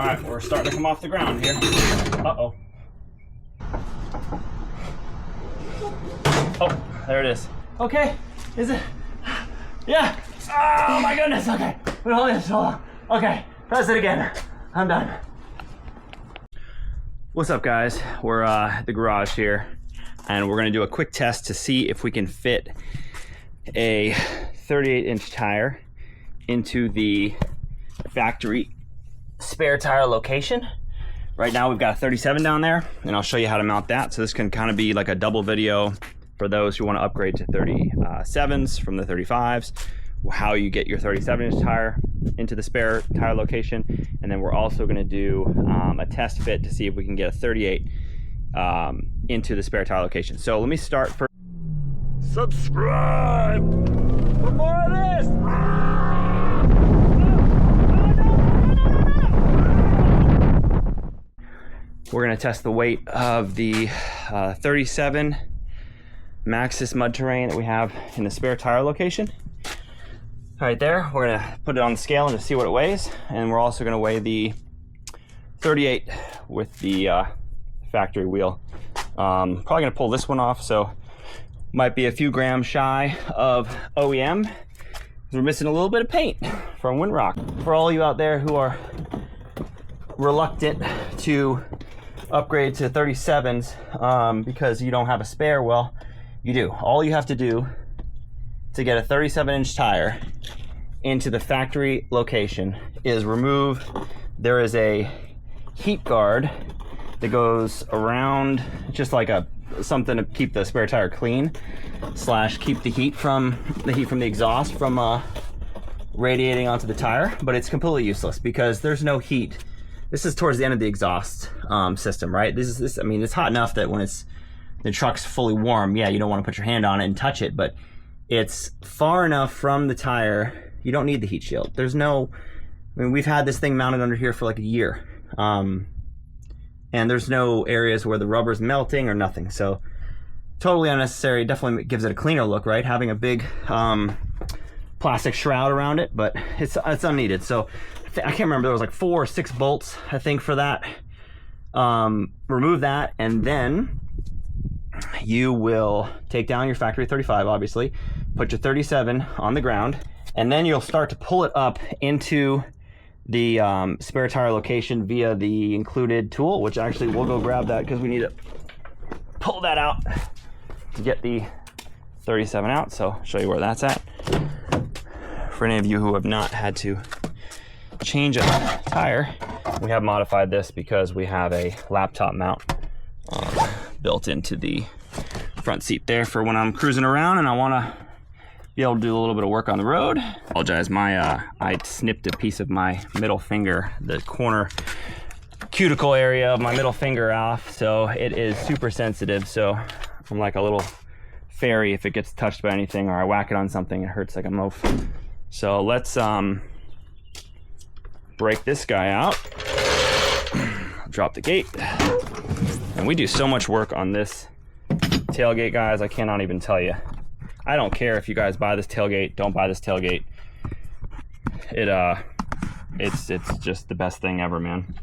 right, we're starting to come off the ground here. Uh-oh. Oh, there it is. Okay, is it? Yeah. Oh my goodness, okay. Been holding this so long. Okay, press it again. I'm done. What's up, guys? We're at the garage here, and we're gonna do a quick test to see if we can fit a 38-inch tire into the factory spare tire location. Right now we've got a 37 down there, and I'll show you how to mount that. So this can kind of be like a double video for those who want to upgrade to 37s from the 35s, how you get your 37-inch tire into the spare tire location. And then we're also going to do a test fit to see if we can get a 38 into the spare tire location. So let me start first. Subscribe for more of this. We're going to test the weight of the 37 Maxxis mud terrain that we have in the spare tire location. Right there, we're going to put it on the scale and just see what it weighs. And we're also going to weigh the 38 with the factory wheel. Probably going to pull this one off, so might be a few grams shy of OEM. We're missing a little bit of paint from Windrock. For all you out there who are reluctant to upgrade to 37s because you don't have a spare, well, you do. All you have to do to get a 37-inch tire into the factory location is remove, there is a heat guard that goes around, just like something to keep the spare tire clean / keep the heat from the exhaust from radiating onto the tire, but it's completely useless because there's no heat. This is towards the end of the exhaust system, right? I mean, it's hot enough that when the truck's fully warm, yeah, you don't want to put your hand on it and touch it, but it's far enough from the tire, you don't need the heat shield. I mean, we've had this thing mounted under here for like a year. And there's no areas where the rubber's melting or nothing. So totally unnecessary. Definitely gives it a cleaner look, right? Having a big plastic shroud around it, but it's unneeded. So I can't remember, there was like 4 or 6 bolts, I think, for that. Remove that, and then you will take down your factory 35, obviously, put your 37 on the ground, and then you'll start to pull it up into the spare tire location via the included tool, which actually we'll go grab that because we need to pull that out to get the 37 out. So I'll show you where that's at. For any of you who have not had to change a tire, we have modified this because we have a laptop mount built into the front seat there for when I'm cruising around and I want to be able to do a little bit of work on the road. Apologize, I snipped a piece of my middle finger, the corner cuticle area of my middle finger off, so it is super sensitive. So I'm like a little fairy. If it gets touched by anything or I whack it on something, it hurts like a moaf. So let's break this guy out, drop the gate, and we do so much work on this tailgate, guys, I cannot even tell you. I don't care if you guys buy this tailgate, don't buy this tailgate. It's just the best thing ever, man.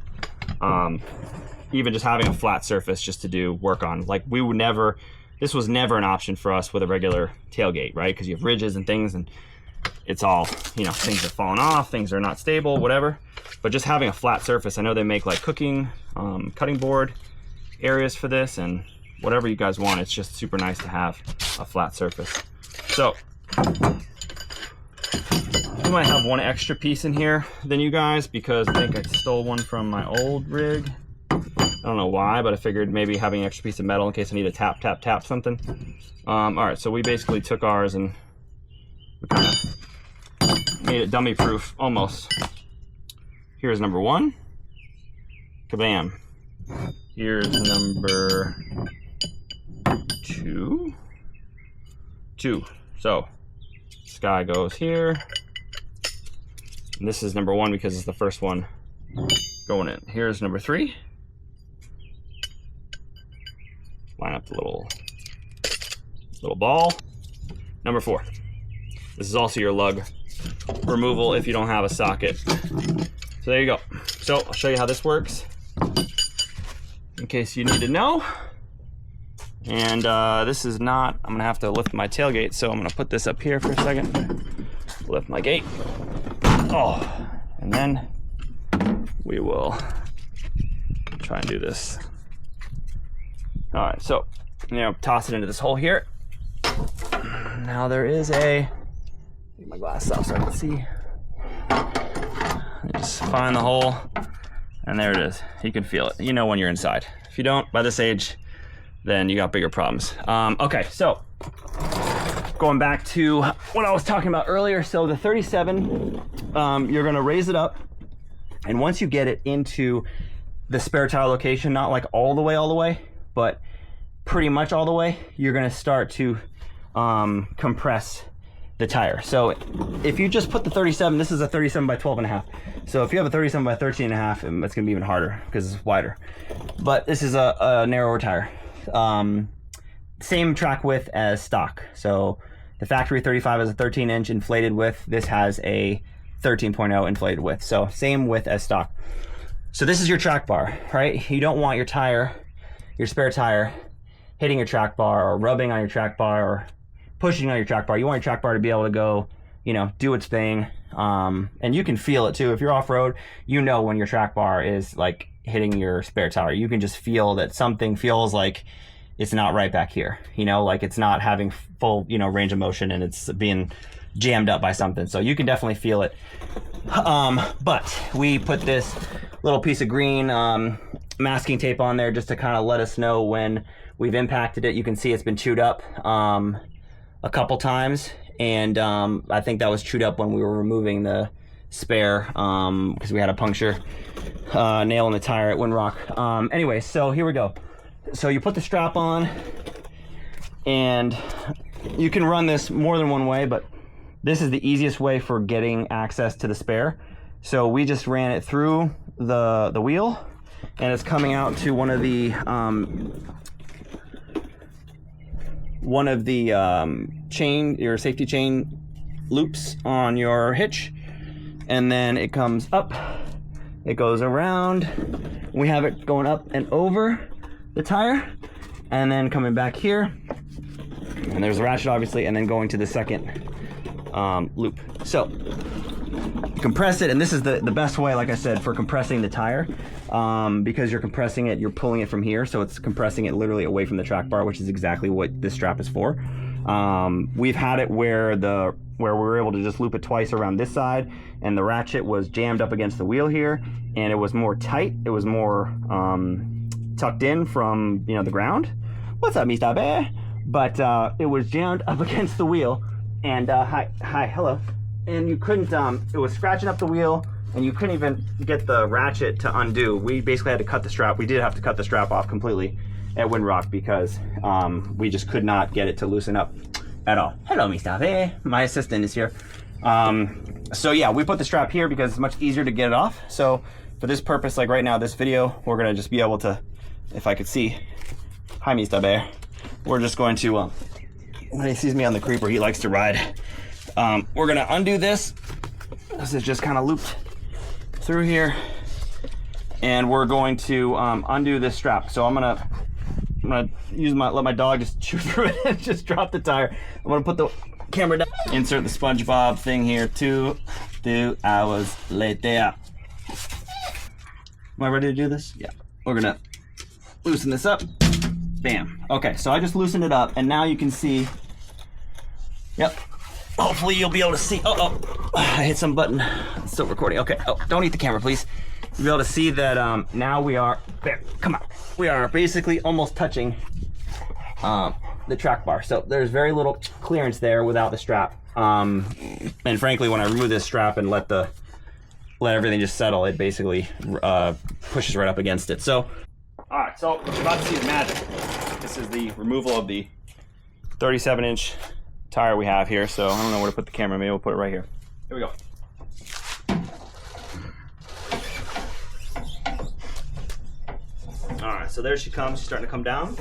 Even just having a flat surface just to do work on, like this was never an option for us with a regular tailgate, right? Because you have ridges and things, and it's all, you know, things are falling off, things are not stable, whatever. But just having a flat surface, I know they make like cooking, cutting board areas for this and whatever you guys want. It's just super nice to have a flat surface. So we might have one extra piece in here than you guys because I think I stole one from my old rig. I don't know why, but I figured maybe having an extra piece of metal in case I need to tap something. All right, so we basically took ours and we kind of made it dummy proof almost. Here's number 1. Kabam. Here's number 2. So this guy goes here. And this is number 1 because it's the first one going in. Here's number 3. Line up the little ball. Number 4. This is also your lug removal if you don't have a socket So there you go. So I'll show you how this works in case you need to know. And this is not, I'm gonna have to lift my tailgate, so I'm gonna put this up here for a second. Lift my gate. Oh, and then we will try and do this. All right, so, you know, toss it into this hole here. Now there is a, get my glasses off so I can see. Just find the hole, and there it is. You can feel it. You know when you're inside. If you don't, by this age, then you got bigger problems. Okay, so going back to what I was talking about earlier. So the 37, you're gonna raise it up, and once you get it into the spare tire location, not like all the way, but pretty much all the way, you're gonna start to compress the tire. So if you just put the 37, this is a 37 by 12.5. So if you have a 37 by 13.5, it's gonna be even harder because it's wider. But this is a narrower tire. Same track width as stock. So the factory 35 is a 13-inch inflated width. This has a 13.0 inflated width. So same width as stock. So this is your track bar, right? You don't want your tire, your spare tire, hitting your track bar or rubbing on your track bar or pushing on your track bar. You want your track bar to be able to go, you know, do its thing. And you can feel it too. If you're off-road, you know when your track bar is like hitting your spare tire. You can just feel that something feels like it's not right back here, you know, like it's not having full, you know, range of motion and it's being jammed up by something. So you can definitely feel it. But we put this little piece of green masking tape on there just to kind of let us know when we've impacted it. You can see it's been chewed up a couple times, and I think that was chewed up when we were removing the spare because we had a puncture nail in the tire at Windrock. Anyway, so here we go. So you put the strap on, and you can run this more than one way, but this is the easiest way for getting access to the spare. So we just ran it through the wheel, and it's coming out to one of the chain, your safety chain loops on your hitch, and then it comes up, it goes around, we have it going up and over the tire, and then coming back here, and there's a ratchet obviously, and then going to the second loop. So compress it, and this is the best way, like I said, for compressing the tire, because you're compressing it, you're pulling it from here, so it's compressing it literally away from the track bar, which is exactly what this strap is for. We've had it where we were able to just loop it twice around this side, and the ratchet was jammed up against the wheel here, and it was more tight, it was more tucked in from, you know, the ground. What's up, Mr. Bear? But it was jammed up against the wheel, and hi, hello. And you couldn't, it was scratching up the wheel, and you couldn't even get the ratchet to undo. We basically had to cut the strap. We did have to cut the strap off completely at Windrock because we just could not get it to loosen up at all. Hello, Mr. Bear. My assistant is here. So yeah, we put the strap here because it's much easier to get it off. So for this purpose, like right now, this video, we're gonna just be able to, if I could see, hi, Mr. Bear. We're just going to, when he sees me on the creeper, he likes to ride. We're gonna undo this. This is just kind of looped through here, and we're going to undo this strap. So I'm gonna let my dog just chew through it and just drop the tire. I'm gonna put the camera down. Insert the SpongeBob thing here. 2 hours later. Am I ready to do this? Yeah. We're gonna loosen this up. Bam. Okay, so I just loosened it up, and now you can see. Yep. Hopefully you'll be able to see. Oh, I hit some button. It's still recording. Okay. Oh, don't eat the camera, please. You'll be able to see that now we are, there, come on. We are basically almost touching the track bar. So there's very little clearance there without the strap. And frankly, when I remove this strap and let everything just settle, it basically pushes right up against it. So, all right, so you're about to see the magic. This is the removal of the 37-inch tire we have here, so I don't know where to put the camera. Maybe we'll put it right here. Here we go. All right, so there she comes. She's starting to come down.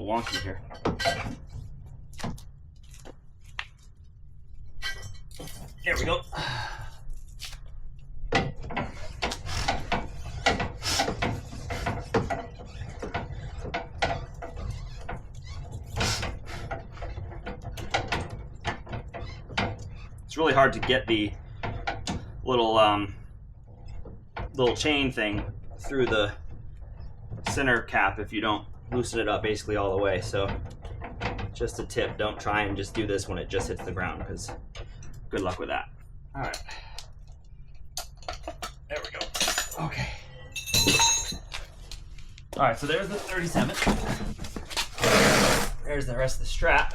little wonky here. There we go. It's really hard to get the little little chain thing through the center cap if you don't loosen it up basically all the way. So just a tip, don't try and just do this when it just hits the ground, because good luck with that. All right, there we go. Okay. All right, so there's the 37. There's the rest of the strap.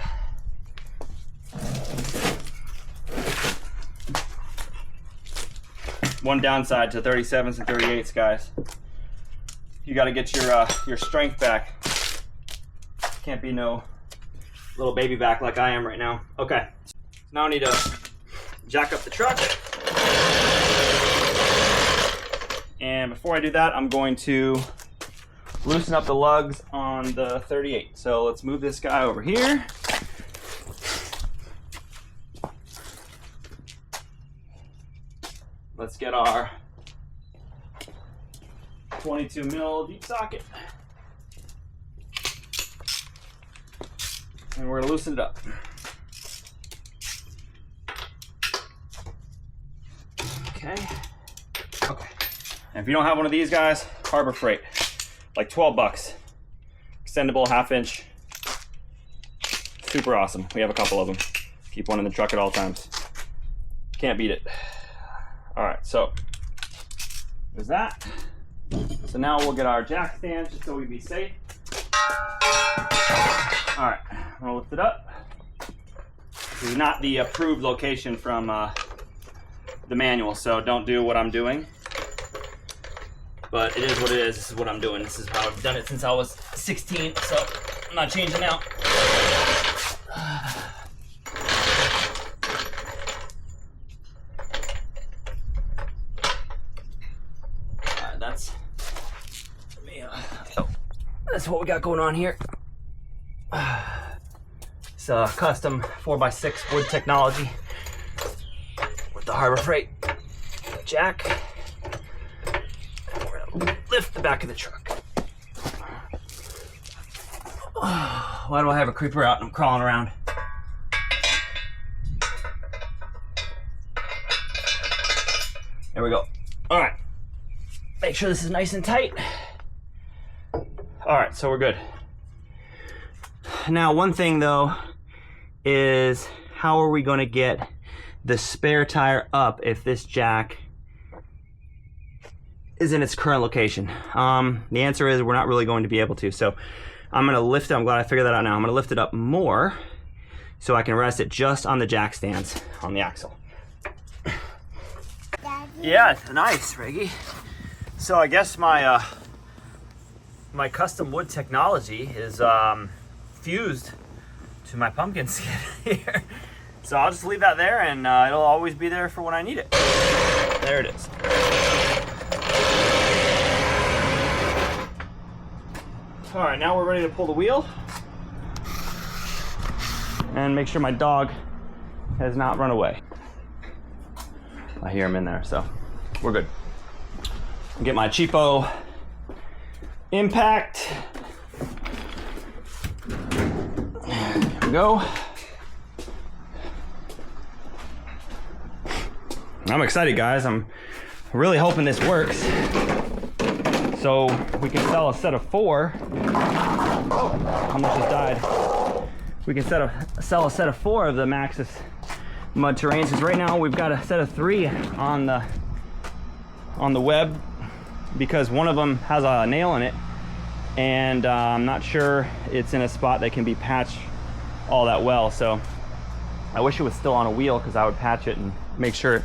One downside to 37s and 38s, guys. You got to get your strength back. Can't be no little baby back like I am right now. Okay, now I need to jack up the truck. And before I do that, I'm going to loosen up the lugs on the 38. So let's move this guy over here. Let's get our 22 mil deep socket. And we're gonna loosen it up. Okay. Okay. And if you don't have one of these guys, Harbor Freight, like 12 bucks. Extendable 1/2 inch. Super awesome. We have a couple of them. Keep one in the truck at all times. Can't beat it. All right, so there's that. So now we'll get our jack stand just so we be safe. All right, I'm gonna lift it up. This is not the approved location from the manual, so don't do what I'm doing. But it is what it is. This is what I'm doing. This is how I've done it since I was 16, so I'm not changing out. That's what we got going on here. It's a custom 4x6 wood technology with the Harbor Freight jack. We're gonna lift the back of the truck. Why do I have a creeper out and I'm crawling around? There we go. All right. Make sure this is nice and tight. All right, so we're good. Now, one thing though is how are we going to get the spare tire up if this jack is in its current location? The answer is we're not really going to be able to. So I'm going to lift it. I'm glad I figured that out now. I'm going to lift it up more so I can rest it just on the jack stands on the axle. Daddy. Yeah, nice, Reggie. So I guess my my custom wood technology is fused to my pumpkin skin here. So I'll just leave that there and it'll always be there for when I need it. There it is. All right, now we're ready to pull the wheel and make sure my dog has not run away. I hear him in there, so we're good. I'll get my cheapo impact. There we go. I'm excited, guys. I'm really hoping this works. So we can sell a set of 4. Oh, almost just died. We can sell a set of 4 of the Maxxis mud terrains, because right now we've got a set of 3 on the web, because one of them has a nail in it, and I'm not sure it's in a spot that can be patched all that well. So I wish it was still on a wheel, because I would patch it and make sure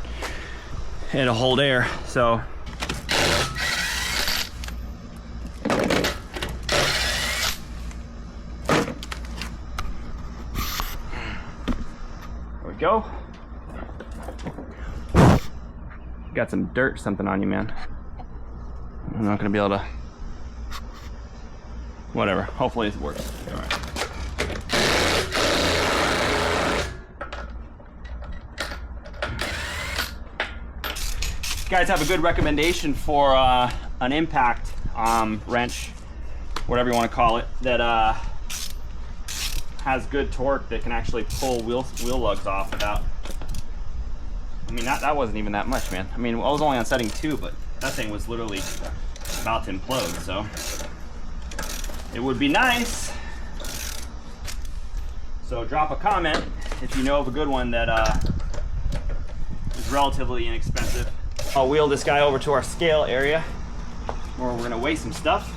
it'll hold air. So there we go. Got some dirt or something on you, man. I'm not gonna be able to whatever. Hopefully it works. All right. Guys have a good recommendation for an impact wrench, whatever you want to call it, that has good torque that can actually pull wheel lugs off without. I mean, that wasn't even that much, man. I mean, I was only on setting 2, but that thing was literally about to implode. So it would be nice. So drop a comment if you know of a good one that is relatively inexpensive. I'll wheel this guy over to our scale area where we're gonna weigh some stuff.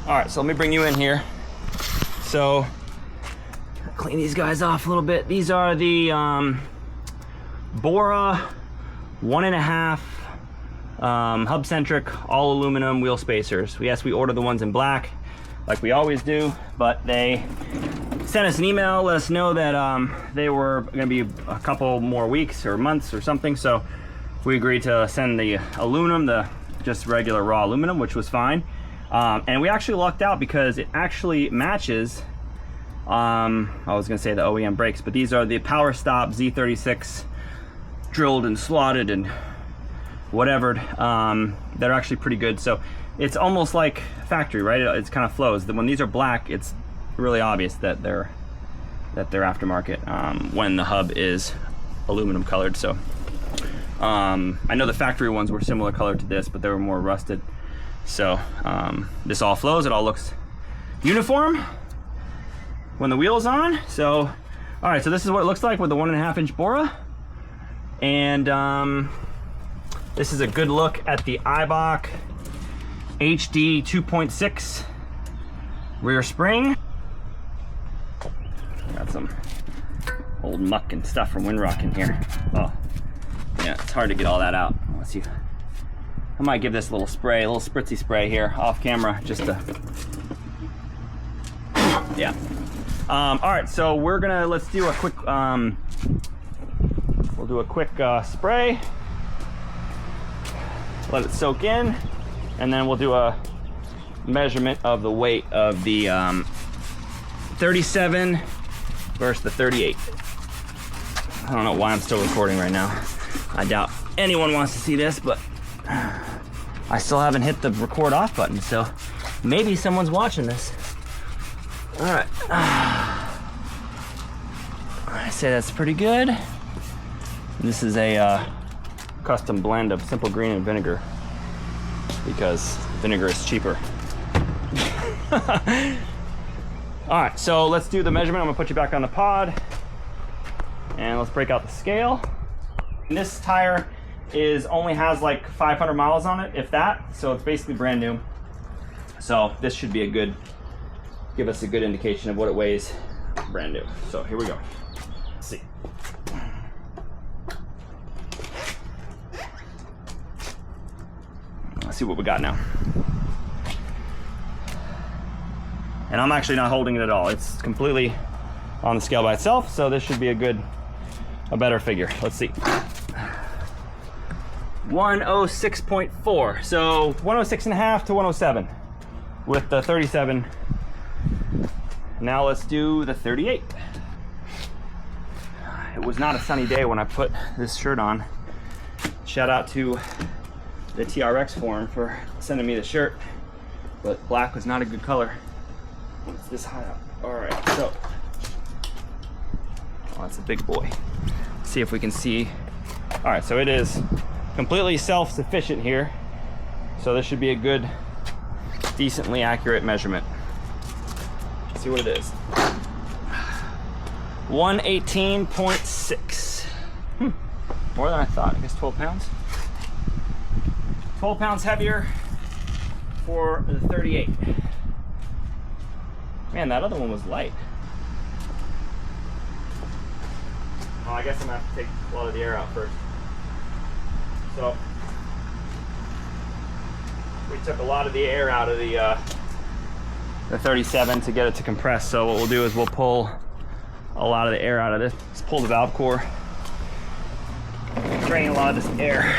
All right, so let me bring you in here. So clean these guys off a little bit. These are the Bora 1.5 hub-centric all aluminum wheel spacers. Yes, we ordered the ones in black like we always do, but they sent us an email, let us know that they were gonna be a couple more weeks or months or something, so we agreed to send the aluminum, the just regular raw aluminum, which was fine. And we actually lucked out because it actually matches, I was gonna say the OEM brakes, but these are the Power Stop Z36 drilled and slotted and whatever. They're actually pretty good. So it's almost like factory, right? It's kind of flows. When these are black, it's really obvious that they're aftermarket when the hub is aluminum colored. So I know the factory ones were similar color to this, but they were more rusted. So this all flows, it all looks uniform when the wheel's on. So all right, so this is what it looks like with the 1.5-inch Bora. And this is a good look at the EIBACH HD 2.6 rear spring. Got some old muck and stuff from Windrock in here. Oh, yeah, it's hard to get all that out. Let's see. I might give this a little spray, a little spritzy spray here off camera, just to, yeah. All right, so let's do a quick, we'll do a quick spray. Let it soak in, and then we'll do a measurement of the weight of the 37 versus the 38. I don't know why I'm still recording right now. I doubt anyone wants to see this, but I still haven't hit the record off button, so maybe someone's watching this. All right. I say that's pretty good. This is a custom blend of simple green and vinegar because vinegar is cheaper. All right, so let's do the measurement. I'm gonna put you back on the pod and let's break out the scale. And this tire only has like 500 miles on it, if that, so it's basically brand new. So this should be give us a good indication of what it weighs brand new. So here we go. Let's see. Let's see what we got now. And I'm actually not holding it at all. It's completely on the scale by itself, so this should be a better figure. Let's see. 106.4. So 106.5 to 107 with the 37. Now let's do the 38. It was not a sunny day when I put this shirt on. Shout out to the TRX forum for sending me the shirt, but black was not a good color. It's this high up. All right, so that's a big boy. Let's see if we can see. All right, so it is completely self-sufficient here, so this should be a good, decently accurate measurement. Let's see what it is. 118.6. More than I thought. I guess 12 pounds. 12 pounds heavier for the 38. Man, that other one was light. Well, I guess I'm gonna have to take a lot of the air out first. So we took a lot of the air out of the 37 to get it to compress. So what we'll do is we'll pull a lot of the air out of this. Let's pull the valve core, drain a lot of this air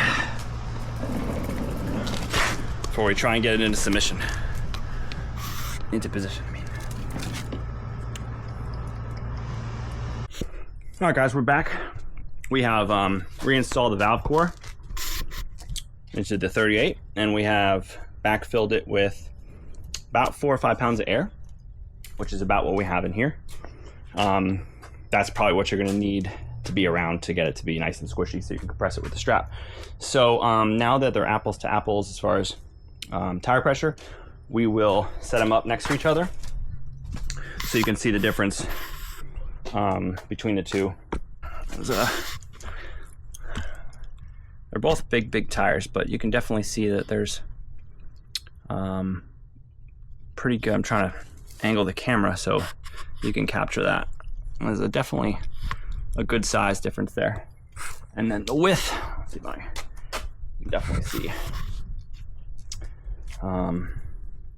before we try and get it into submission. into position. All right, guys, we're back. We have reinstalled the valve core into the 38, and we have backfilled it with about 4 or 5 pounds of air, which is about what we have in here. That's probably what you're gonna need to be around to get it to be nice and squishy so you can compress it with the strap. So now that they're apples to apples as far as tire pressure, we will set them up next to each other so you can see the difference between the two. They're both big tires, but you can definitely see that there's pretty good. I'm trying to angle the camera so you can capture that. There's definitely a good size difference there. And then the width, let's see if I can definitely see.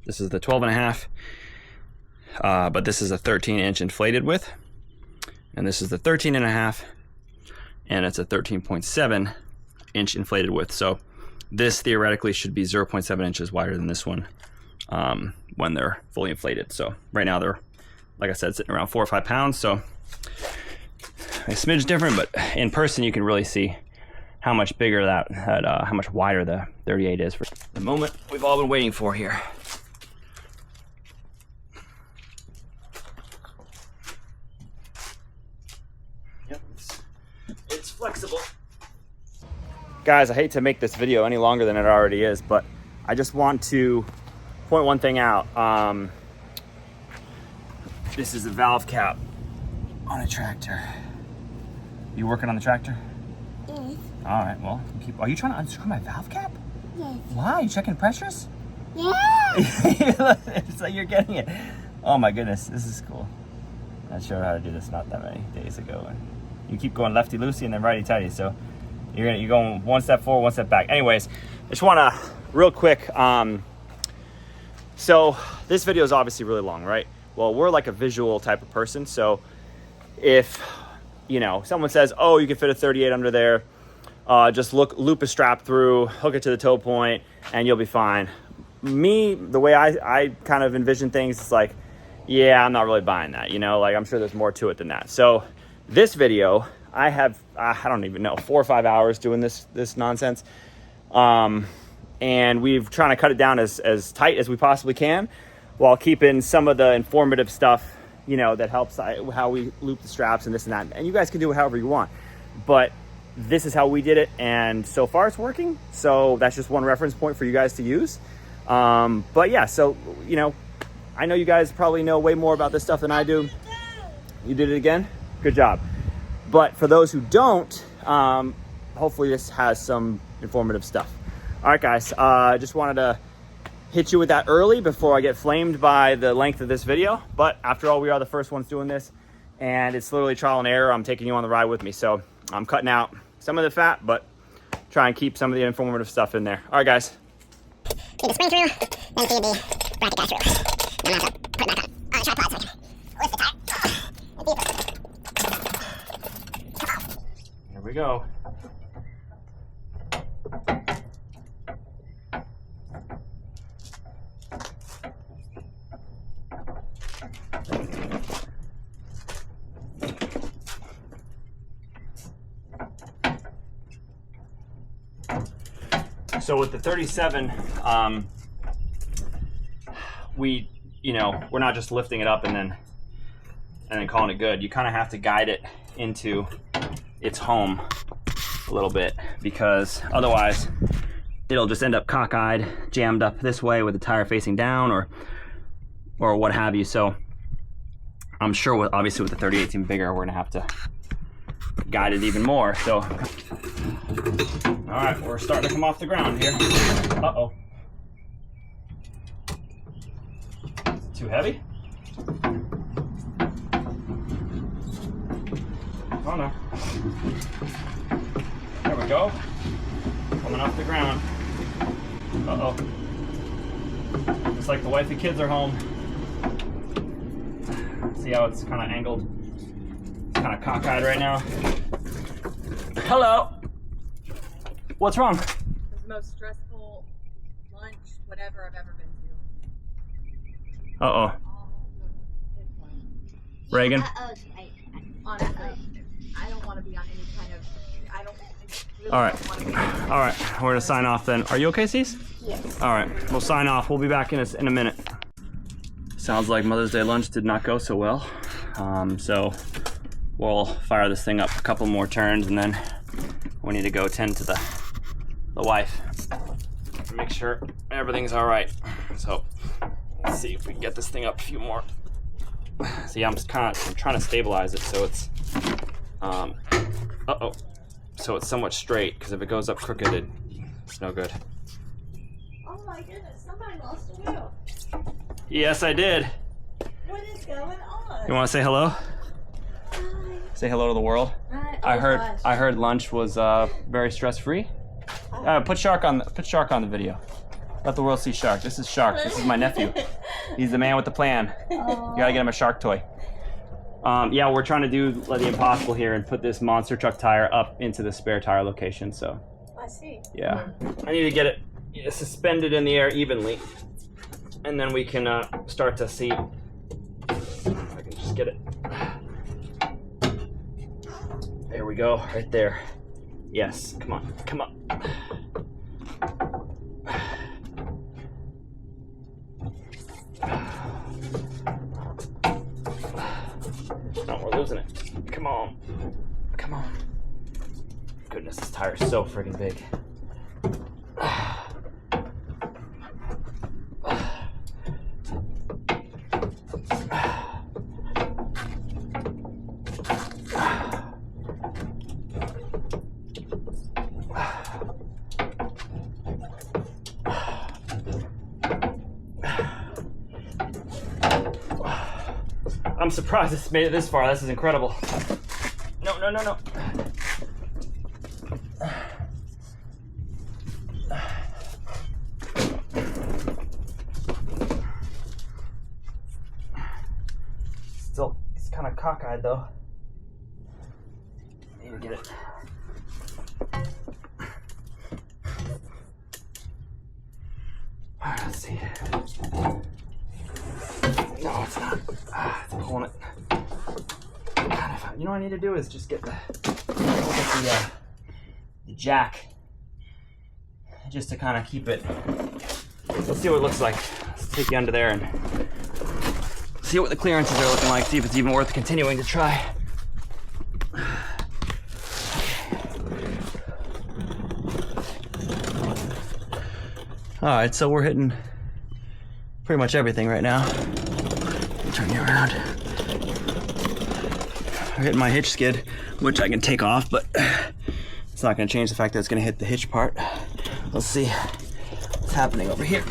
This is the 12.5, but this is a 13-inch inflated width. And this is the 13.5, and it's a 13.7-inch inflated width. So this theoretically should be 0.7 inches wider than this one when they're fully inflated. So right now they're, like I said, sitting around 4 or 5 pounds. So a smidge different, but in person you can really see how much bigger how much wider the 38 is for the moment we've all been waiting for here. Yep, it's flexible. Guys, I hate to make this video any longer than it already is, but I just want to point one thing out. This is a valve cap on a tractor. You working on the tractor? Yes. All right, well, are you trying to unscrew my valve cap? Yes. Why? You checking pressures? Yeah. It's like you're getting it. Oh my goodness, this is cool. I showed how to do this not that many days ago. You keep going lefty-loosey and then righty-tighty, so you're going one step forward, one step back. Anyways, I just want to, real quick, so this video is obviously really long, right? Well, we're like a visual type of person, so if, you know, someone says, oh, you can fit a 38 under there, just loop a strap through, hook it to the toe point, and you'll be fine. Me, the way I kind of envision things, it's like, yeah, I'm not really buying that, you know, like I'm sure there's more to it than that. So this video, I have, I don't even know, 4 or 5 hours doing this nonsense. And we've trying to cut it down as tight as we possibly can while keeping some of the informative stuff, you know, that helps how we loop the straps and this and that. And you guys can do it however you want, but this is how we did it. And so far it's working. So that's just one reference point for you guys to use. But yeah, so, you know, I know you guys probably know way more about this stuff than I do. You did it again? Good job. But for those who don't, hopefully this has some informative stuff. All right, guys, just wanted to hit you with that early before I get flamed by the length of this video. But after all, we are the first ones doing this, and it's literally trial and error. I'm taking you on the ride with me. So I'm cutting out some of the fat, but try and keep some of the informative stuff in there. All right, guys. Feed the spring through, then feed the bracket guy through. Then I have to put it back on a tripod so I can lift the tire. Here we go. So with the 37, we're not just lifting it up and then calling it good. You kind of have to guide it into its home a little bit, because otherwise it'll just end up cockeyed, jammed up this way with the tire facing down or what have you. So I'm sure obviously with the 38 even bigger, we're gonna have to guide it even more. So all right, we're starting to come off the ground here. Uh-oh. Is it too heavy? Oh no. There we go. Coming off the ground. Uh-oh. Looks like the wife and kids are home. See how it's kind of angled? It's kind of cockeyed right now. Hello. What's wrong? It was the most stressful lunch, whatever I've ever been Uh-oh. Reagan? Honestly, I don't want to be on any kind of, I don't really All right. want to be. All right, we're gonna sign off then. Are you okay, Cease? Yes. All right, we'll sign off. We'll be back in a minute. Sounds like Mother's Day lunch did not go so well. So we'll fire this thing up a couple more turns and then we need to go tend to the wife. Make sure everything's all right. So let's see if we can get this thing up a few more. See, I'm trying to stabilize it so it's, so it's somewhat straight, because if it goes up crooked, it's no good. Oh my goodness, somebody lost a wheel. Yes, I did. What is going on? You want to say hello? Hi. Say hello to the world. Hi. I heard. Gosh. I heard lunch was very stress-free. Put Shark on the video. Let the world see Shark. This is Shark. This is my nephew. He's the man with the plan. You gotta get him a shark toy. Yeah, we're trying to do the impossible here and put this monster truck tire up into the spare tire location. So. I see. Yeah. I need to get it suspended in the air evenly, and then we can start to see. If I can just get it. There we go, right there. Yes, come on, come on. No, we're losing it. Come on, come on. Goodness, this tire is so friggin' big. I'm surprised it's made it this far. This is incredible. No, no, no, no. Still, it's kind of cockeyed though. Need to get it. All right, let's see. No, it's not. It's pulling it. God, you know what I need to do is just get the jack, just to kind of keep it. Let's see what it looks like. Let's take you under there and see what the clearances are looking like. See if it's even worth continuing to try. All right, so we're hitting pretty much everything right now. Turn you around. We're hitting my hitch skid, which I can take off, but it's not going to change the fact that it's going to hit the hitch part. Let's see what's happening over here.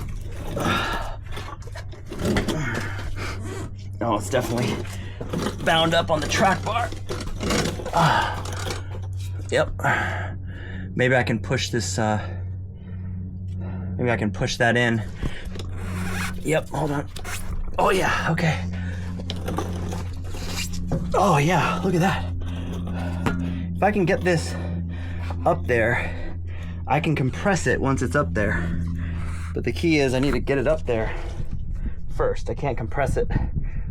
Oh, it's definitely bound up on the track bar. Yep. Maybe I can push this. Maybe I can push that in. Yep. Hold on. Oh yeah. Okay. Oh yeah. Look at that. If I can get this up there, I can compress it once it's up there. But the key is I need to get it up there first. I can't compress it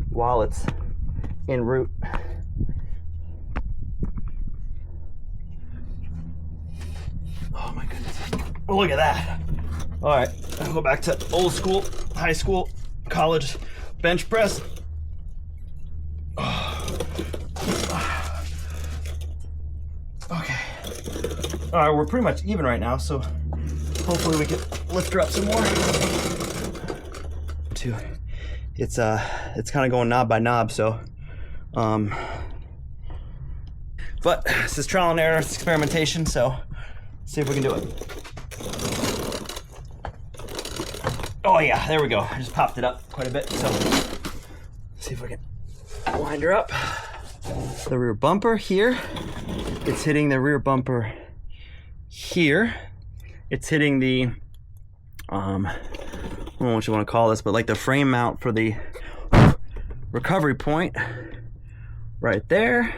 while it's en route. Oh my goodness. Oh, look at that. All right, I'll go back to old school, high school, college bench press. Okay. All right, we're pretty much even right now, so hopefully we can lift her up some more. It's kind of going knob by knob, so but this is trial and error, it's experimentation, so let's see if we can do it. Oh yeah, there we go. I just popped it up quite a bit, so let's see if we can wind her up. The rear bumper here, it's hitting the rear bumper here. It's hitting the I don't know what you want to call this, but like the frame mount for the recovery point right there.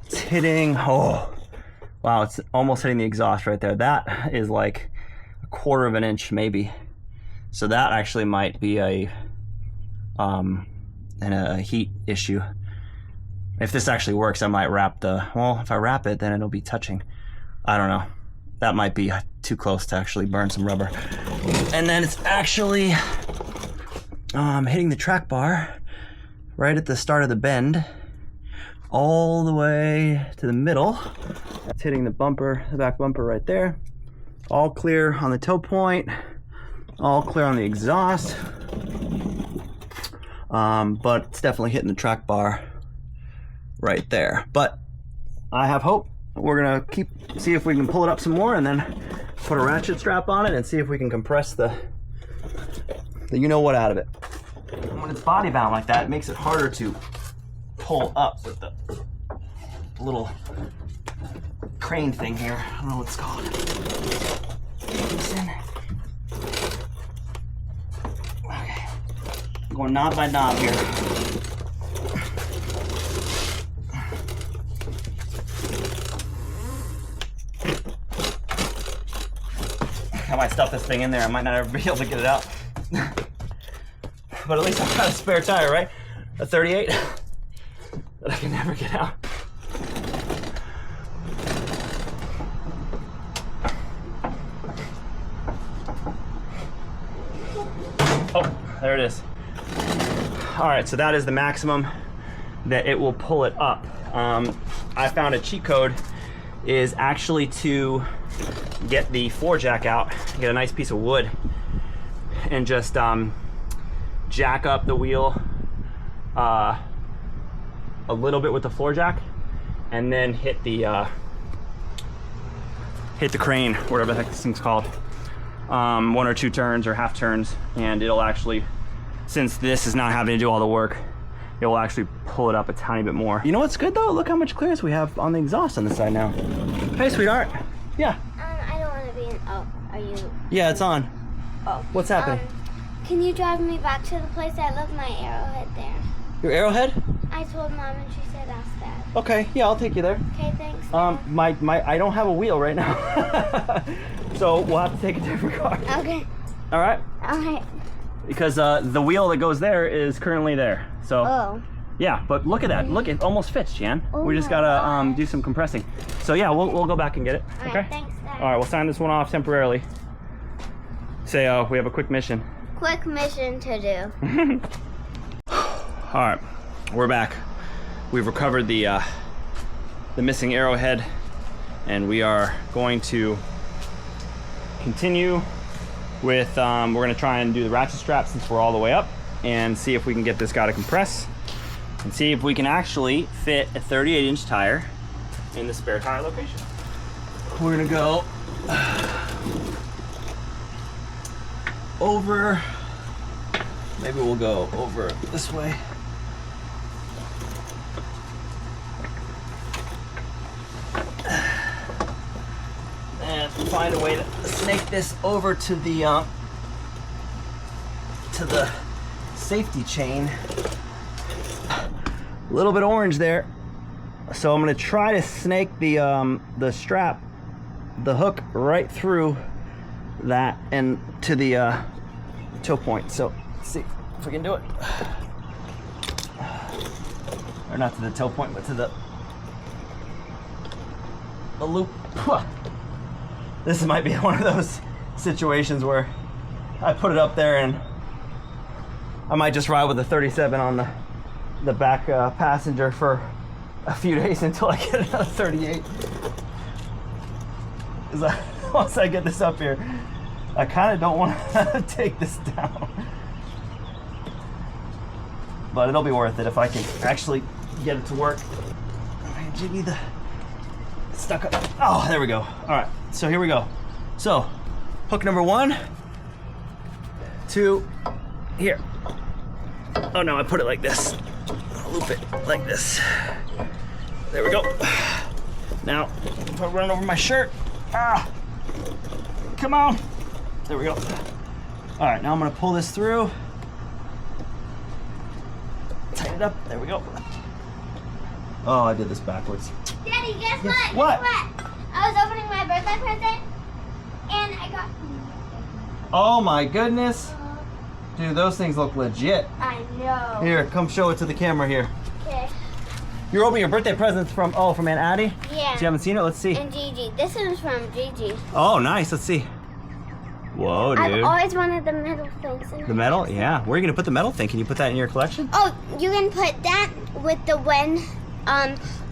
It's hitting, oh wow, it's almost hitting the exhaust right there. That is like 1/4 of an inch maybe. So that actually might be a and a heat issue. If this actually works, I might wrap the, well, if I wrap it, then it'll be touching. I don't know. That might be too close to actually burn some rubber. And then it's actually hitting the track bar right at the start of the bend, all the way to the middle. It's hitting the bumper, the back bumper right there. All clear on the toe point, all clear on the exhaust. But it's definitely hitting the track bar right there. But I have hope. We're gonna see if we can pull it up some more and then put a ratchet strap on it and see if we can compress the you know what out of it. When it's body bound like that, it makes it harder to pull up with the little crane thing here. I don't know what it's called. Okay. I'm going knob by knob here. I might stuff this thing in there. I might not ever be able to get it out. But at least I've got a spare tire, right? A 38 that I can never get out. Oh, there it is. All right, so that is the maximum that it will pull it up. I found a cheat code is actually to get the floor jack out, get a nice piece of wood, and just jack up the wheel a little bit with the floor jack, and then hit the crane, whatever the heck this thing's called, 1 or 2 turns or half turns, and it'll actually, since this is not having to do all the work, it will actually pull it up a tiny bit more. You know what's good though? Look how much clearance we have on the exhaust on this side now. Hey, sweetheart. Yeah. I don't want to be in. Oh, are you? Yeah, it's on. Oh. What's happening? Can you drive me back to the place I left my arrowhead there? Your arrowhead? I told Mom and she said ask Dad. Okay, yeah, I'll take you there. Okay, thanks. I don't have a wheel right now. So we'll have to take a different car. Okay. All right? All right. Because the wheel that goes there is currently there. So Oh. yeah, but look at that. Look, it almost fits, Jan. Oh We just my gotta God. do some compressing. So yeah, we'll go back and get it. All Okay? right, thanks, Dad. All right, we'll sign this one off temporarily. Say we have a quick mission. Quick mission to do. All right, we're back. We've recovered the missing arrowhead, and we are going to continue with, we're gonna try and do the ratchet strap since we're all the way up, and see if we can get this guy to compress, and see if we can actually fit a 38-inch tire in the spare tire location. We're gonna go over, maybe we'll go over this way. And find a way to snake this over to the safety chain. A little bit orange there, so I'm gonna try to snake the strap, the hook right through that and to the toe point. So let's see if we can do it, or not to the toe point, but to the loop. This might be one of those situations where I put it up there and I might just ride with a 37 on the back passenger for a few days until I get another 38. Once I get this up here, I kind of don't want to take this down. But it'll be worth it if I can actually get it to work. Jiggy the stuck up. Oh, there we go. All right, so here we go. So hook number 1 to here. Oh no, I put it like this. I'll loop it like this. There we go. Now, if I run over my shirt, come on. There we go. All right, now I'm gonna pull this through. Tighten it up, there we go. Oh, I did this backwards. Daddy, guess Yes. what? What? Guess what? I was opening my birthday present and I got. Oh my goodness. Dude, those things look legit. I know. Here, come show it to the camera here. Okay. You're opening your birthday presents from Aunt Addie? Yeah. You haven't seen it? Let's see. And Gigi. This one's from Gigi. Oh, nice. Let's see. Whoa, dude. I've always wanted the metal things. In The metal? Yeah. Where are you going to put the metal thing? Can you put that in your collection? Oh, you can put that with the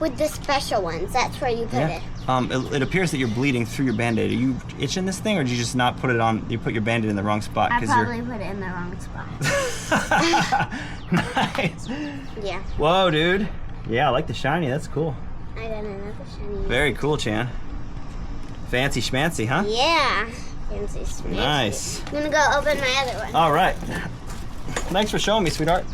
with the special ones. That's where you put it. It appears that you're bleeding through your Band-Aid. Are you itching this thing, or did you just not put it on? You put your Band-Aid in the wrong spot. I probably put it in the wrong spot. Nice. Yeah. Whoa, dude. Yeah, I like the shiny. That's cool. I got another shiny. Very cool, Chan. Fancy schmancy, huh? Yeah. Fancy smancy. Nice. I'm gonna go open my other one. All right. Thanks for showing me, sweetheart.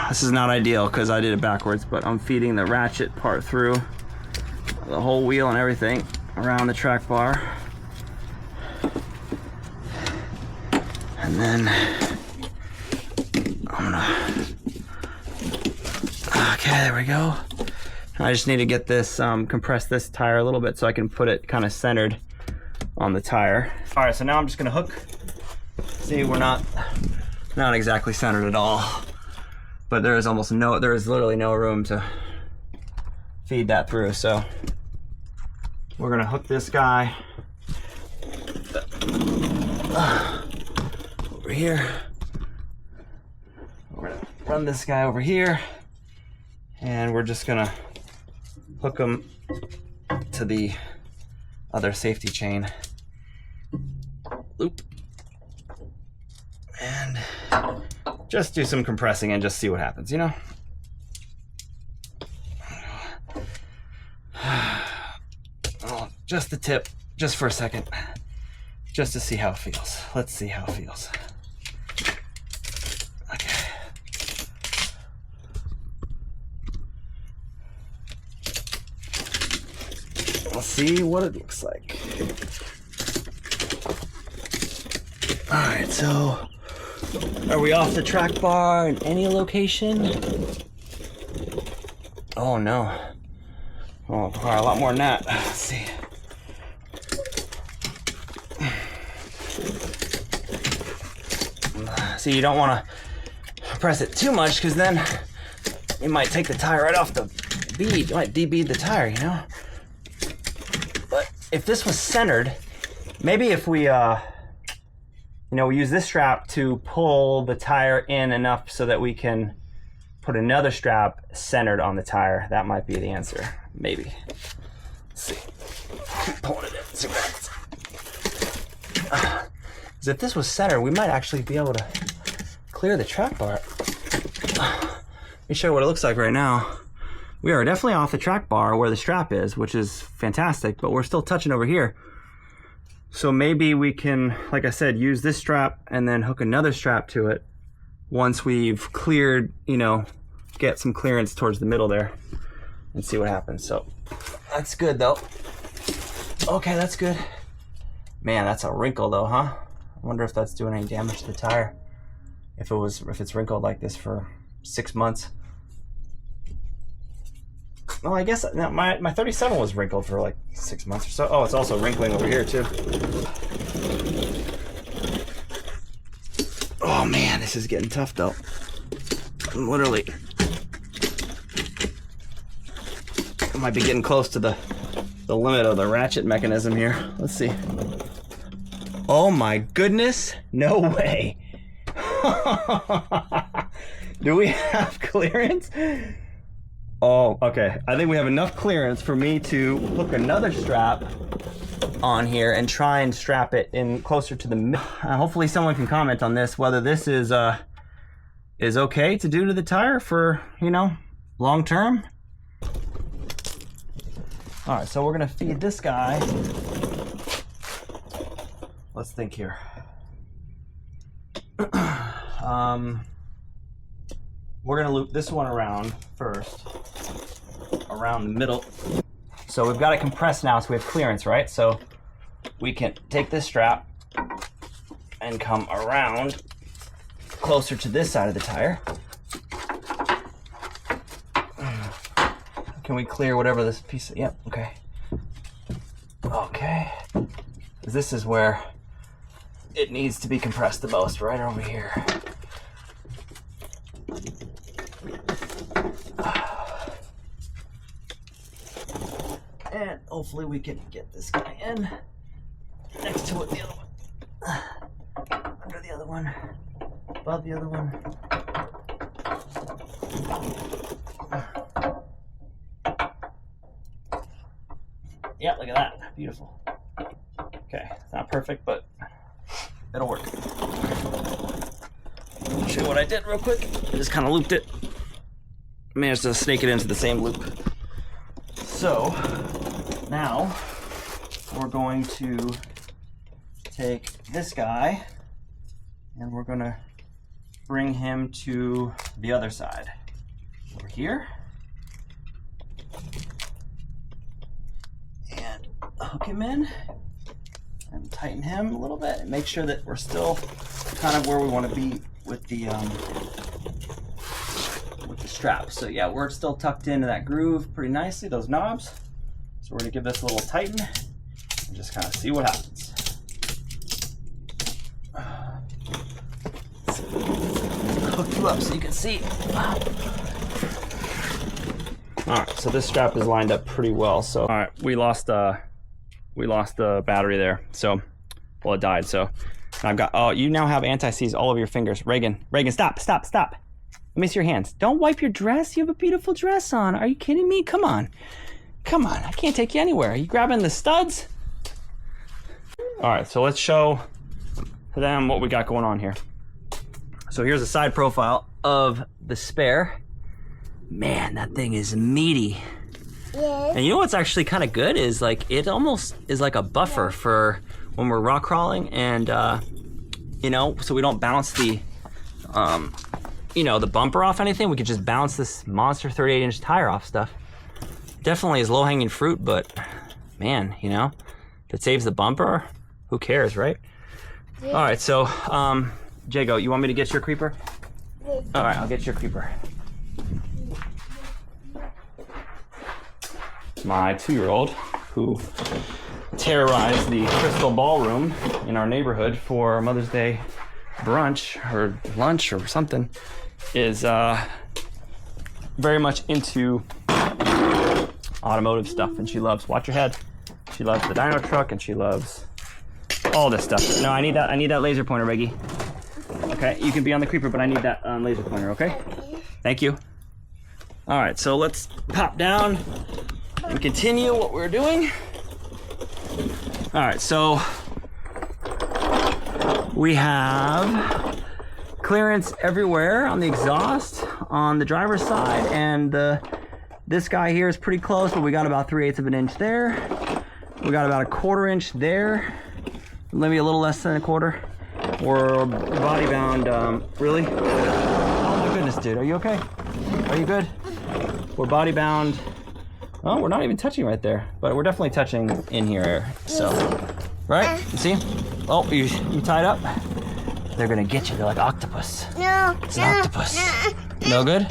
This is not ideal because I did it backwards, but I'm feeding the ratchet part through the whole wheel and everything around the track bar. And then I'm gonna, okay, there we go. I just need to get this, compress this tire a little bit so I can put it kind of centered on the tire. All right, so now I'm just gonna hook. See, we're not exactly centered at all, but there is literally no room to feed that through. So we're gonna hook this guy over here. We're gonna run this guy over here, and we're just gonna hook him to the other safety chain loop and just do some compressing and just see what happens, you know? Oh, just the tip, just for a second, just to see how it feels. Let's see how it feels. Okay. Let's see what it looks like. All right, so are we off the track bar in any location? Oh no. Oh, require a lot more than that. Let's see. See, you don't want to press it too much because then you might take the tire right off the bead. You might de-bead the tire, you know? But if this was centered, maybe if we we use this strap to pull the tire in enough so that we can put another strap centered on the tire. That might be the answer, maybe. Let's see. Keep pulling it in, see what happens. Because if this was centered, we might actually be able to clear the track bar. Let me show you what it looks like right now. We are definitely off the track bar where the strap is, which is fantastic, but we're still touching over here. So maybe we can, like I said, use this strap and then hook another strap to it once we've cleared, get some clearance towards the middle there and see what happens. So that's good though. Okay, that's good. Man, that's a wrinkle though, huh? I wonder if that's doing any damage to the tire. If it's wrinkled like this for 6 months. Well, I guess my 37 was wrinkled for like 6 months or so. Oh, it's also wrinkling over here too. Oh man, this is getting tough though. I'm literally, I might be getting close to the limit of the ratchet mechanism here. Let's see. Oh my goodness, no way. Do we have clearance? Oh, okay. I think we have enough clearance for me to hook another strap on here and try and strap it in closer to the middle. Hopefully someone can comment on this, whether this is okay to do to the tire for, long term. All right, so we're gonna feed this guy. Let's think here. We're gonna loop this one around first, around the middle. So we've got it compressed now, so we have clearance, right? So we can take this strap and come around closer to this side of the tire. Can we clear whatever this piece? Yep, okay. Okay. This is where it needs to be compressed the most, right over here. And hopefully we can get this guy in next to it, the other one. Under the other one. Above the other one. Yeah, look at that. Beautiful. Okay, it's not perfect, but it'll work. I'll show you what I did real quick. I just kind of looped it. Managed to snake it into the same loop. So, now we're going to take this guy and we're going to bring him to the other side. Over here. And hook him in and tighten him a little bit and make sure that we're still kind of where we want to be with the strap. So yeah, we're still tucked into that groove pretty nicely, those knobs. So we're gonna give this a little tighten and just kind of see what happens. Hook you up so you can see. All right, so this strap is lined up pretty well. So all right, we lost the battery there. So, well, it died. So I've got, oh, you now have anti-seize all over your fingers. Reagan, stop. Let me see your hands. Don't wipe your dress. You have a beautiful dress on. Are you kidding me? Come on. I can't take you anywhere. Are you grabbing the studs? All right, so let's show them what we got going on here. So here's a side profile of the spare. Man, that thing is meaty. Yes. And you know what's actually kind of good is like it almost is like a buffer for when we're rock crawling, and you know, so we don't bounce the you know, the bumper off anything. We could just bounce this monster 38-inch tire off stuff. Definitely is low-hanging fruit, but man, you know, if it saves the bumper, who cares, right? Yeah. All right, so Jago, you want me to get your creeper? Yeah. All right, I'll get your creeper. My 2-year-old, who terrorized the Crystal Ballroom in our neighborhood for Mother's Day brunch or lunch or something, is very much into automotive stuff, and she loves, watch your head, she loves the dyno truck, and she loves all this stuff. No, I need that laser pointer, Reggie. Okay, you can be on the creeper, but I need that laser pointer, okay? Thank you. All right, so let's pop down and continue what we're doing. All right, so we have clearance everywhere on the exhaust, on the driver's side, and this guy here is pretty close, but we got about 3/8 of an inch there. We got about a 1/4 inch there, maybe a little less than a quarter. We're body bound, really? Oh my goodness, dude, are you okay? Are you good? We're body bound. Oh, we're not even touching right there, but we're definitely touching in here, so. Right, you see? Oh, you tied up? They're gonna get you, they're like octopus. No. It's an octopus. No good?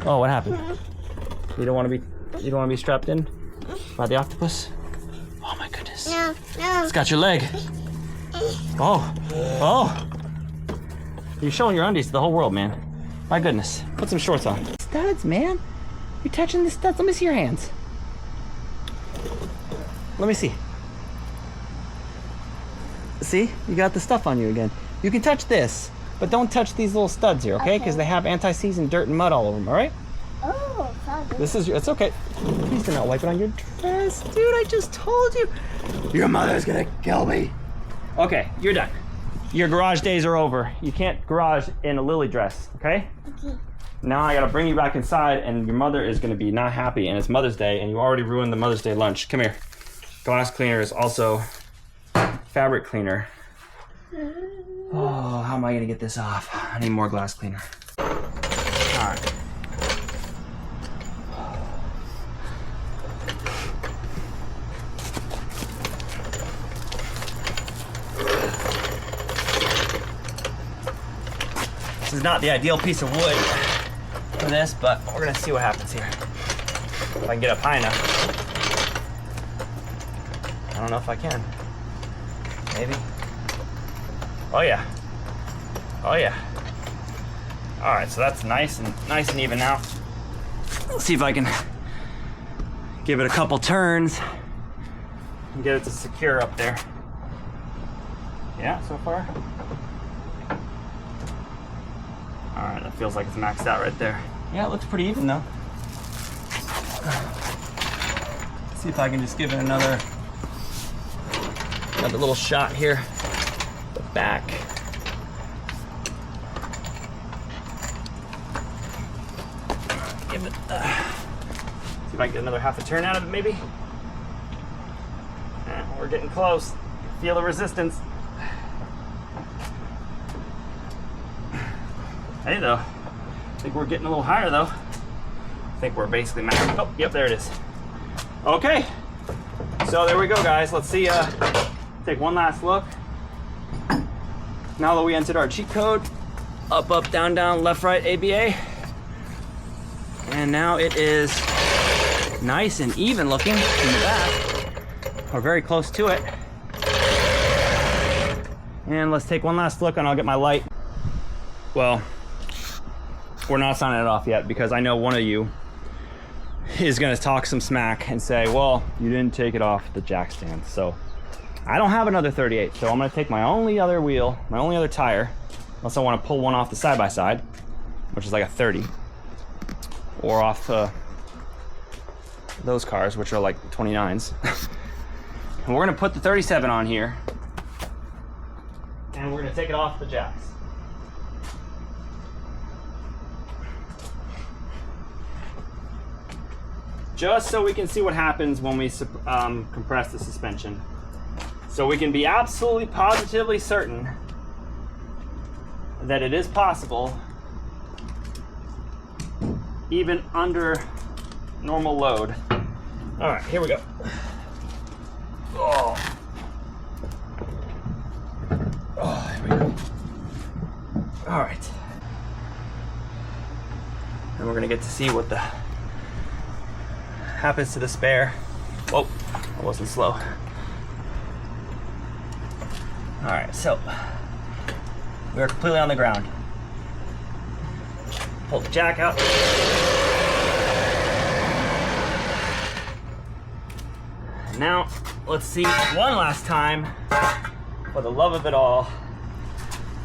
Oh, what happened? You don't wanna be strapped in by the octopus? Oh my goodness. No. It's got your leg. Oh. You're showing your undies to the whole world, man. My goodness. Put some shorts on. Studs, man. You're touching the studs. Let me see your hands. Let me see. See? You got the stuff on you again. You can touch this, but don't touch these little studs here, okay? Because they have anti-seize and dirt and mud all over them, all right? Oh, sorry. It's okay. Please do not wipe it on your dress. Dude, I just told you. Your mother's gonna kill me. Okay, you're done. Your garage days are over. You can't garage in a Lily dress, okay? Okay. Now I gotta bring you back inside, and your mother is gonna be not happy, and it's Mother's Day, and you already ruined the Mother's Day lunch. Come here. Glass cleaner is also fabric cleaner. Oh, how am I gonna get this off? I need more glass cleaner. All right. This is not the ideal piece of wood for this, but we're gonna see what happens here. If I can get up high enough. I don't know if I can. Maybe. Oh yeah. Oh yeah. All right, so that's nice and even now. Let's see if I can give it a couple turns and get it to secure up there. Yeah, so far. All right, that feels like it's maxed out right there. Yeah, it looks pretty even though. Let's see if I can just give it another little shot here. The back. Give it. See if I can get another half a turn out of it, maybe. We're getting close. Feel the resistance. Hey, though. I think we're getting a little higher, though. I think we're basically maxed. Oh, yep, there it is. Okay. So there we go, guys. Let's see. Take one last look. Now that we entered our cheat code, up, up, down, down, left, right, ABA. And now it is nice and even looking in the back. We're very close to it. And let's take one last look and I'll get my light. Well, we're not signing it off yet because I know one of you is gonna talk some smack and say, well, you didn't take it off the jack stand. So I don't have another 38, so I'm gonna take my only other wheel, my only other tire, unless I wanna pull one off the side-by-side, which is like a 30, or off those cars, which are like 29s. And we're gonna put the 37 on here, and we're gonna take it off the jacks. Just so we can see what happens when we compress the suspension. So we can be absolutely positively certain that it is possible, even under normal load. All right, here we go. Oh, here we go. All right. And we're gonna get to see what the happens to the spare. Whoa, I wasn't slow. All right, so we're completely on the ground. Pull the jack out. Now, let's see one last time, for the love of it all,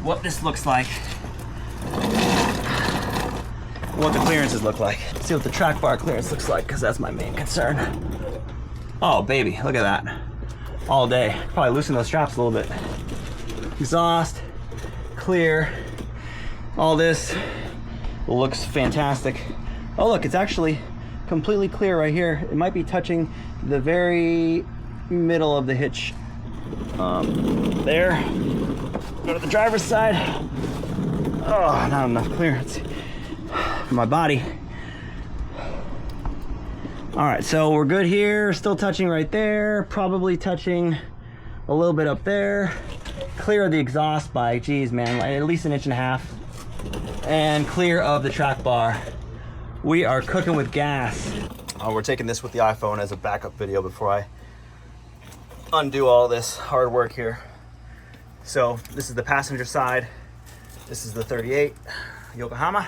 what this looks like. What the clearances look like. Let's see what the track bar clearance looks like, because that's my main concern. Oh, baby, look at that. All day. Probably loosen those straps a little bit. Exhaust, clear. All this looks fantastic. Oh, look, it's actually completely clear right here. It might be touching the very middle of the hitch. There. Go to the driver's side. Oh, not enough clearance for my body. All right, so we're good here. Still touching right there. Probably touching a little bit up there. Clear of the exhaust by, geez, man, like at least 1.5 inches. And clear of the track bar. We are cooking with gas. We're taking this with the iPhone as a backup video before I undo all this hard work here. So this is the passenger side. This is the 38 Yokohama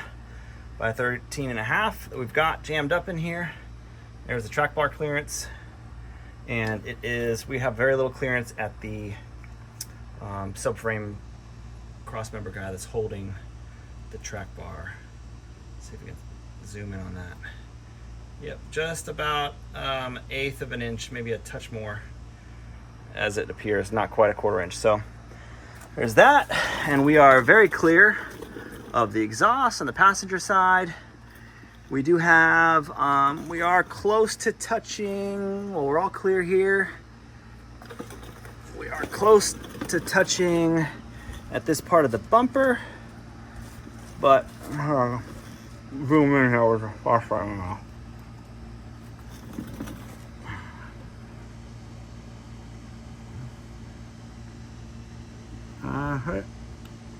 by 13.5 that we've got jammed up in here. There's the track bar clearance. And it is, we have very little clearance at the subframe crossmember guy that's holding the track bar. Let's see if we can zoom in on that. Yep, just about 1/8 of an inch, maybe a touch more as it appears, not quite a 1/4 inch. So there's that, and we are very clear of the exhaust on the passenger side. We do have, we are close to touching, well, we're all clear here. We are close to touching at this part of the bumper, but zoom in here with a flashlight now.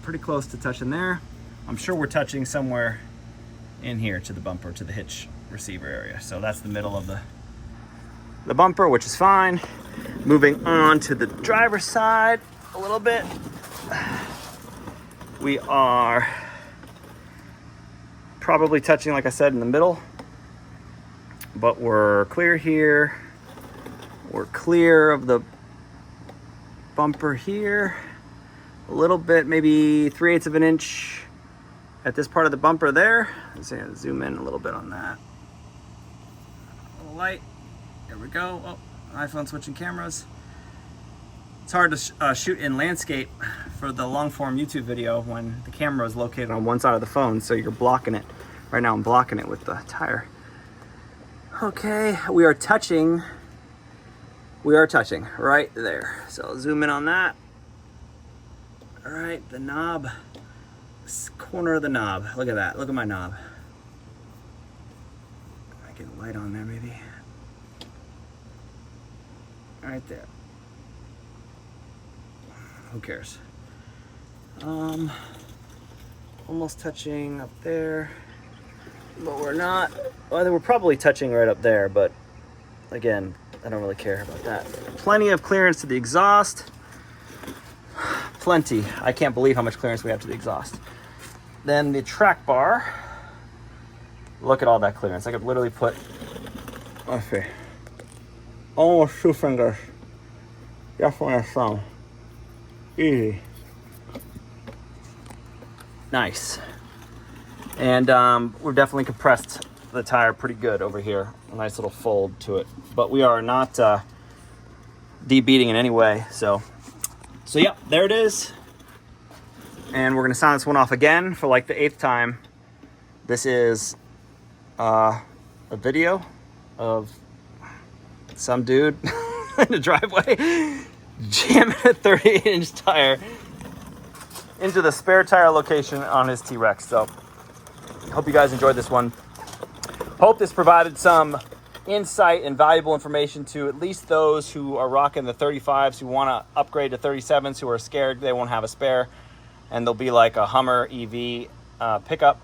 Pretty close to touching there. I'm sure we're touching somewhere in here to the bumper, to the hitch receiver area. So that's the middle of the bumper, which is fine. Moving on to the driver's side a little bit. We are probably touching, like I said, in the middle, but we're clear here. We're clear of the bumper here. A little bit, maybe 3/8 of an inch at this part of the bumper there. Let's zoom in a little bit on that. A little light. There we go. Oh, iPhone switching cameras. It's hard to shoot in landscape for the long form YouTube video when the camera is located on one side of the phone, so you're blocking it. Right now I'm blocking it with the tire. Okay, we are touching right there. So I'll zoom in on that. All right, the knob, this corner of the knob. Look at that, look at my knob. I get a light on there maybe. Right there. Who cares? Almost touching up there, but we're not. Well, we're probably touching right up there, but again, I don't really care about that. Plenty of clearance to the exhaust. Plenty. I can't believe how much clearance we have to the exhaust. Then the track bar. Look at all that clearance. I could literally put, let's see, almost 2 fingers. Just one of thumb. Easy. Nice. And we've definitely compressed the tire pretty good over here. A nice little fold to it. But we are not debeating in any way. So yeah, there it is. And we're gonna sound this one off again for like the 8th time. This is a video of some dude in the driveway jamming a 38-inch tire into the spare tire location on his TRX. So hope you guys enjoyed this one. Hope this provided some insight and valuable information to at least those who are rocking the 35s, who want to upgrade to 37s, who are scared they won't have a spare and they'll be like a Hummer EV pickup.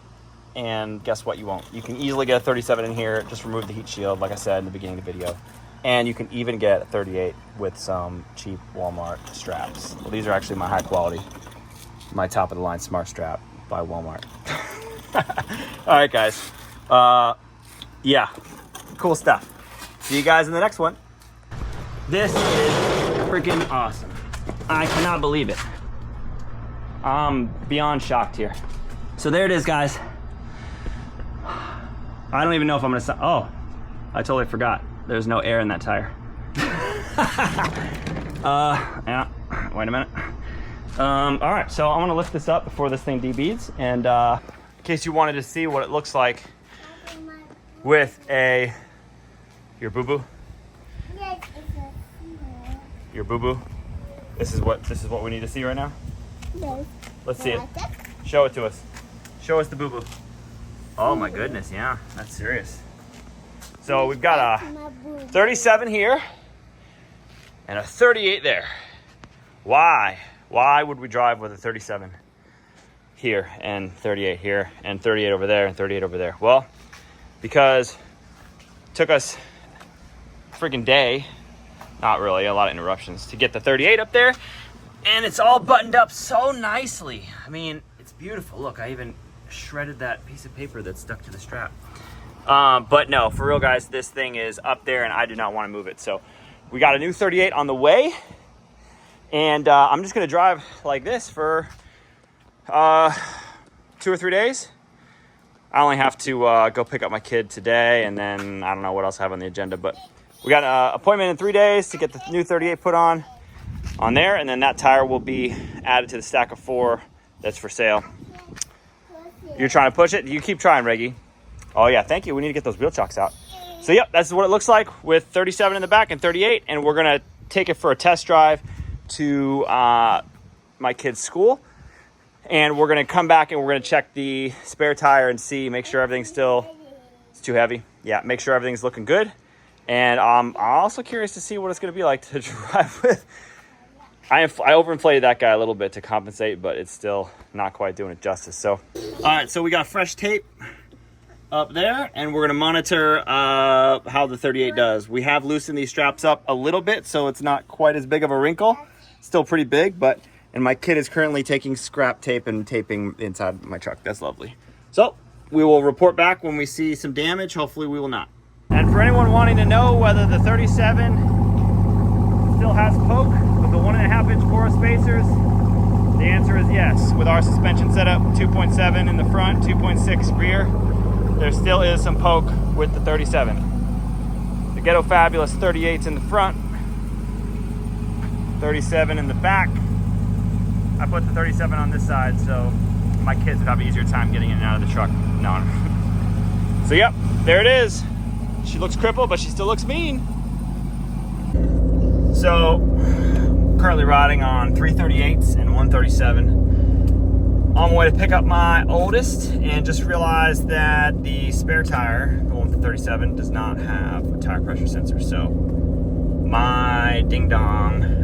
And guess what? You won't. You can easily get a 37 in here. Just remove the heat shield, like I said in the beginning of the video. And you can even get a 38 with some cheap Walmart straps. Well, these are actually my high quality, my top of the line smart strap by Walmart. All right, guys. Yeah, cool stuff. See you guys in the next one. This is freaking awesome. I cannot believe it. I'm beyond shocked here. So there it is, guys. I don't even know if I'm gonna oh, I totally forgot. There's no air in that tire. Yeah, wait a minute. All right, so I'm gonna lift this up before this thing debeads, and in case you wanted to see what it looks like with your boo-boo. Your boo-boo. This is what we need to see right now. Let's see it. Show it to us. Show us the boo-boo. Oh my goodness, yeah, that's serious. So we've got a 37 here and a 38 there. Why? Why would we drive with a 37 here and 38 here and 38 over there and 38 over there? Well, because it took us a freaking day, not really, a lot of interruptions, to get the 38 up there, and it's all buttoned up so nicely. I mean, it's beautiful. Look, I even shredded that piece of paper that's stuck to the strap. But no, for real, guys, this thing is up there and I do not want to move it. So we got a new 38 on the way, and I'm just gonna drive like this for 2 or 3 days. I only have to go pick up my kid today, and then I don't know what else I have on the agenda, but we got an appointment in 3 days to get the new 38 put on there, and then that tire will be added to the stack of 4 that's for sale. You're trying to push it? You keep trying, Reggie. Oh yeah, thank you. We need to get those wheel chocks out. So yep, that's what it looks like with 37 in the back and 38, and we're gonna take it for a test drive to my kid's school, and we're gonna come back and we're gonna check the spare tire and see, make sure everything's still, it's too heavy. Yeah, make sure everything's looking good. And I'm also curious to see what it's gonna be like to drive with. I overinflated that guy a little bit to compensate, but it's still not quite doing it justice. So, all right, so we got fresh tape up there, and we're gonna monitor how the 38 does. We have loosened these straps up a little bit, so it's not quite as big of a wrinkle. Still pretty big, but And my kid is currently taking scrap tape and taping inside my truck. That's lovely. So we will report back when we see some damage. Hopefully we will not. And for anyone wanting to know whether the 37 still has poke with the 1.5-inch bore spacers, the answer is yes. With our suspension setup, 2.7 in the front, 2.6 rear, there still is some poke with the 37. The Ghetto Fabulous 38's in the front, 37 in the back. I put the 37 on this side so my kids would have an easier time getting in and out of the truck. No. So yep, there it is. She looks crippled, but she still looks mean. So currently riding on 338s and 137. On my way to pick up my oldest, and just realized that the spare tire, the one with the 37, does not have a tire pressure sensor. So my ding dong,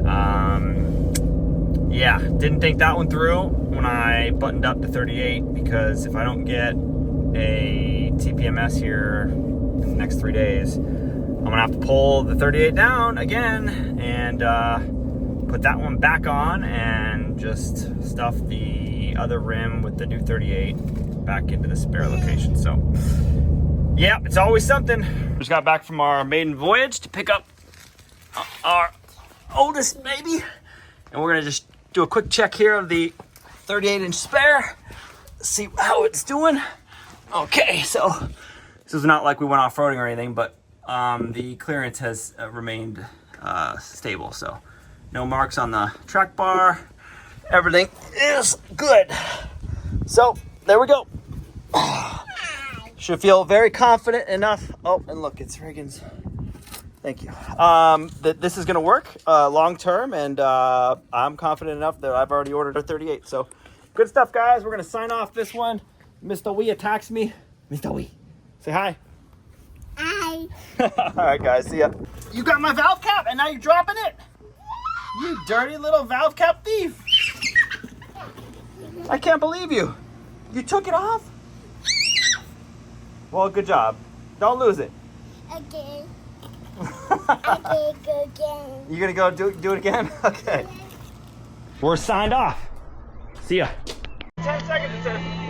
yeah, didn't think that one through when I buttoned up the 38, because if I don't get a TPMS here in the next 3 days, I'm gonna have to pull the 38 down again and put that one back on and just stuff the other rim with the new 38 back into the spare location. So yeah, it's always something. Just got back from our maiden voyage to pick up our oldest baby, and we're gonna just do a quick check here of the 38-inch spare, see how it's doing. Okay, so this is not like we went off-roading or anything, but the clearance has remained stable, so no marks on the track bar. Everything is good. So there we go. Should feel very confident enough. Oh, and look, it's Reagan's. Thank you. That this is going to work long term, and I'm confident enough that I've already ordered a 38. So good stuff, guys. We're going to sign off this one. Mr. Wee attacks me. Mr. Wee, say hi. Hi. All right, guys. See ya. You got my valve cap, and now you're dropping it. You dirty little valve cap thief. I can't believe you. You took it off? Well, good job. Don't lose it. Okay. Okay, go again. You gonna go do it again? Okay. We're signed off. See ya. 10 seconds it says.